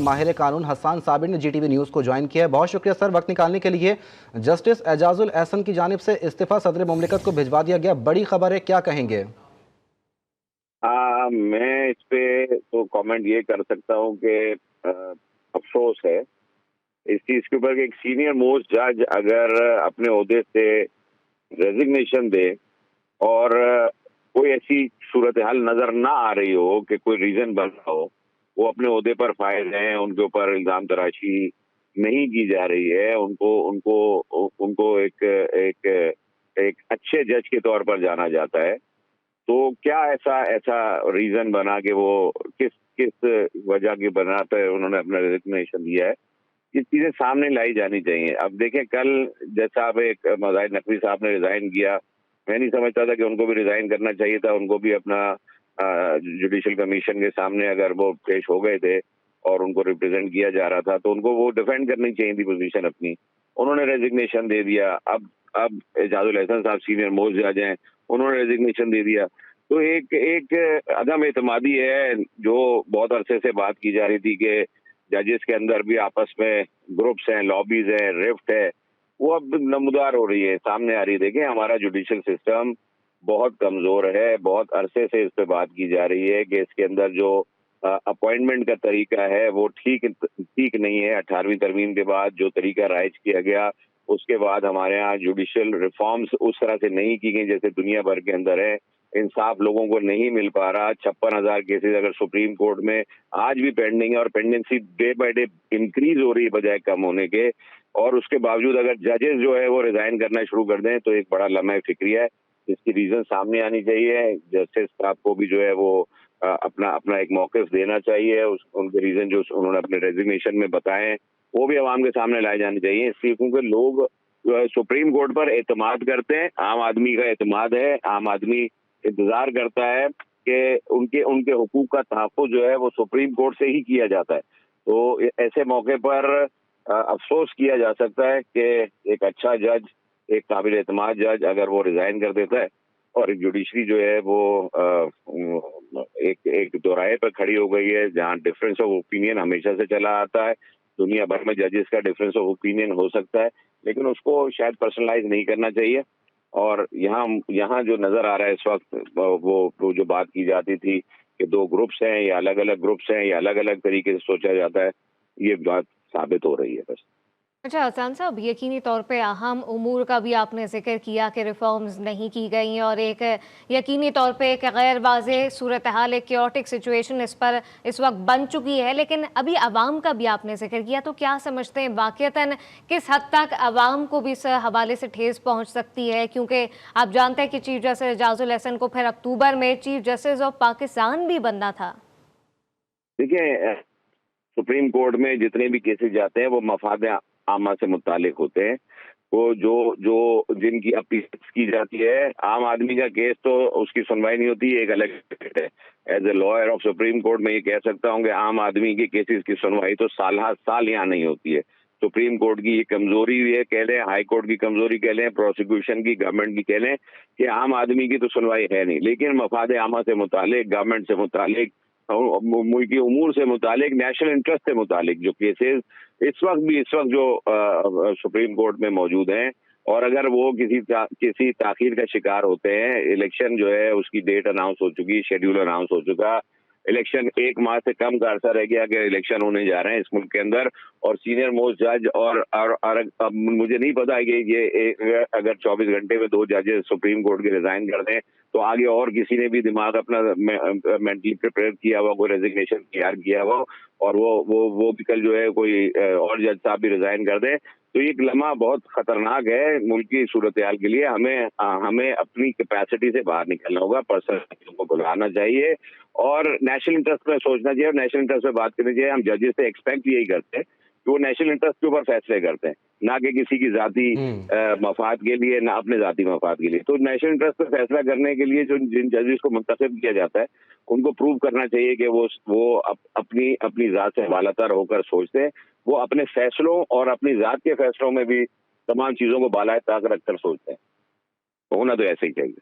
माहिर कानून हसन साबिर ने GTV न्यूज़ को ज्वाइन किया है। बहुत शुक्रिया सर वक्त निकालने के लिए। जस्टिस एजाजुल एहसन की जानिब से इस्तीफा सदर मुमलिकत को भिजवा दिया गया, बड़ी खबर है, क्या कहेंगे? मैं इस पे तो कमेंट ये कर सकता हूँ कि अफसोस है इस चीज के ऊपर कि एक सीनियर मोस्ट जज अगर अपने ओहदे से रेजिग्नेशन दे और कोई ऐसी सूरत हाल नजर ना आ रही हो कि कोई रीजन बन रहा हो, वो अपने ओहदे पर फाइल हैं, उनके ऊपर इल्जाम तराशी नहीं की जा रही है, उनको उनको उनको एक एक एक अच्छे जज के तौर पर जाना जाता है, तो क्या ऐसा ऐसा रीजन बना कि वो किस किस वजह की बना पे उन्होंने अपना रेजिग्नेशन दिया है, ये चीजें सामने लाई जानी चाहिए। अब देखें, कल जैसा अब एक मज़ाहिर नकवी साहब ने रिजाइन किया, मैं नहीं समझता था कि उनको भी रिजाइन करना चाहिए था। उनको भी अपना जुडिशल कमीशन के सामने अगर वो पेश हो गए थे और उनको रिप्रेजेंट किया जा रहा था तो उनको वो डिफेंड करनी चाहिए थी पोजीशन अपनी। उन्होंने रेजिग्नेशन दे दिया। अब एजाजुल एहसन साहब सीनियर मोस्ट जज हैं, उन्होंने रेजिग्नेशन दे दिया। तो एक एक अदम एतमादी है जो बहुत अरसे से बात की जा रही थी कि जजेस के अंदर भी आपस में ग्रुप्स हैं, लॉबीज हैं, रिफ्ट है, वो अब नमूदार हो रही है, सामने आ रही है। देखें, हमारा जुडिशल सिस्टम बहुत कमजोर है, बहुत अरसे से इस पे बात की जा रही है कि इसके अंदर जो अपॉइंटमेंट का तरीका है वो ठीक ठीक नहीं है। 18वीं तरमीम के बाद जो तरीका राइज किया गया, उसके बाद हमारे यहाँ जुडिशल रिफॉर्म्स उस तरह से नहीं की गई जैसे दुनिया भर के अंदर है। इंसाफ लोगों को नहीं मिल पा रहा। 56,000 केसेस अगर सुप्रीम कोर्ट में आज भी पेंडिंग है और pendency day by day increase हो रही है बजाय कम होने के, और उसके बावजूद अगर जजेस जो है वो रिजाइन करना शुरू कर दें तो एक बड़ा लम्हा फिक्रिया है। इसकी रीजन सामने आनी चाहिए। जस्टिस साहब को भी जो है वो अपना अपना एक मौक़िफ़ देना चाहिए। उनके रीजन जो उन्होंने अपने रेजिग्नेशन में बताए वो भी अवाम के सामने लाए जाने चाहिए, इसलिए क्योंकि लोग जो है सुप्रीम कोर्ट पर एतमाद करते हैं। आम आदमी का एतमाद है, आम आदमी इंतजार करता है कि उनके उनके हुकूक का तहफ़्फ़ुज़ जो है वो सुप्रीम कोर्ट से ही किया जाता है। तो ऐसे मौके पर अफसोस किया जा सकता है कि एक अच्छा जज, एक काबिल एतमाद जज अगर वो रिजाइन कर देता है और जुडिशरी जो है वो एक एक दोराहे पर खड़ी हो गई है जहां डिफरेंस ऑफ ओपिनियन हमेशा से चला आता है। दुनिया भर में जजेस का डिफरेंस ऑफ ओपिनियन हो सकता है, लेकिन उसको शायद पर्सनलाइज नहीं करना चाहिए। और यहाँ यहाँ जो नजर आ रहा है इस वक्त वो जो बात की जाती थी कि दो ग्रुप्स हैं या अलग अलग ग्रुप्स हैं या अलग अलग तरीके से सोचा जाता है, ये बात साबित हो रही है बस। अच्छा हसन साहब, यकीनी तौर पे अहम उमूर का भी आपने जिक्र किया कि रिफॉर्म्स नहीं की गई और एक यकीनी तौर पे एक गैर वाज़ेह सूरत हाल, एक क्योटिक सिचुएशन इस पर इस वक्त बन चुकी है, लेकिन अभी अवाम का भी आपने जिक्र किया, तो क्या समझते हैं वाक़ियतन किस हद तक अवाम को भी इस हवाले से ठेस पहुँच सकती है? क्योंकि आप जानते हैं कि चीफ जस्टिस एजाजुल एहसन को फिर अक्टूबर में चीफ जस्टिस ऑफ पाकिस्तान भी बनना था। देखिए, सुप्रीम कोर्ट में जितने भी केसेस जाते हैं वो मफाद आमा से मुतालिक होते हैं। वो जो जो जिनकी अपील की जाती है, आम आदमी का केस तो उसकी सुनवाई नहीं होती, एक अलग है। As a lawyer of Supreme Court में ये कह सकता हूँ कि आम आदमी के केसेस की सुनवाई तो साल हर साल यहाँ नहीं होती है। सुप्रीम कोर्ट की ये कमजोरी है, कह लें हाई कोर्ट की कमजोरी कह लें, प्रोसिक्यूशन की, गवर्नमेंट की कह लें कि आम आदमी की तो सुनवाई है नहीं, लेकिन मफाद आमा से मुतालिक, गवर्नमेंट से मुतालिक, मुल्क की उमूर से मुतालिक, नेशनल इंटरेस्ट से मुतालिक जो केसेस इस वक्त जो सुप्रीम कोर्ट में मौजूद हैं, और अगर वो किसी ताखीर का शिकार होते हैं, इलेक्शन जो है उसकी डेट अनाउंस हो चुकी, शेड्यूल अनाउंस हो चुका, इलेक्शन 1 माह से कम का अर्सा रह गया कि इलेक्शन होने जा रहे हैं इस मुल्क के अंदर, और सीनियर मोस्ट जज और अब मुझे नहीं पता कि ये अगर 24 घंटे में 2 जजेस सुप्रीम कोर्ट के रिजाइन कर दें तो आगे और किसी ने भी दिमाग अपना मेंटली प्रिपेयर किया हुआ, कोई रेजिग्नेशन तैयार किया हुआ, और वो भी कल जो है कोई और जज साहब भी रिजाइन कर दें, तो ये लम्हा बहुत खतरनाक है मुल्क की सूरत हाल के लिए। हमें अपनी कैपेसिटी से बाहर निकलना होगा, पर्सनल को बुलाना चाहिए और नेशनल इंटरेस्ट में सोचना चाहिए और नेशनल इंटरेस्ट में बात करनी चाहिए। हम जजेस से एक्सपेक्ट यही करते हैं कि वो नेशनल इंटरेस्ट के ऊपर फैसले करते हैं, ना कि किसी की जाती मफाद के लिए, ना अपने जाती मफाद के लिए। तो नेशनल इंटरेस्ट पर फैसला करने के लिए जो जिन जजेस को मुंतखब किया जाता है उनको प्रूव करना चाहिए कि अपनी अपनी जात से हवालातर होकर सोचते हैं, वो अपने फैसलों और अपनी जात के फैसलों में भी तमाम चीजों को बालाए ताक रखकर सोचते हैं। होना तो ऐसे ही चाहिए।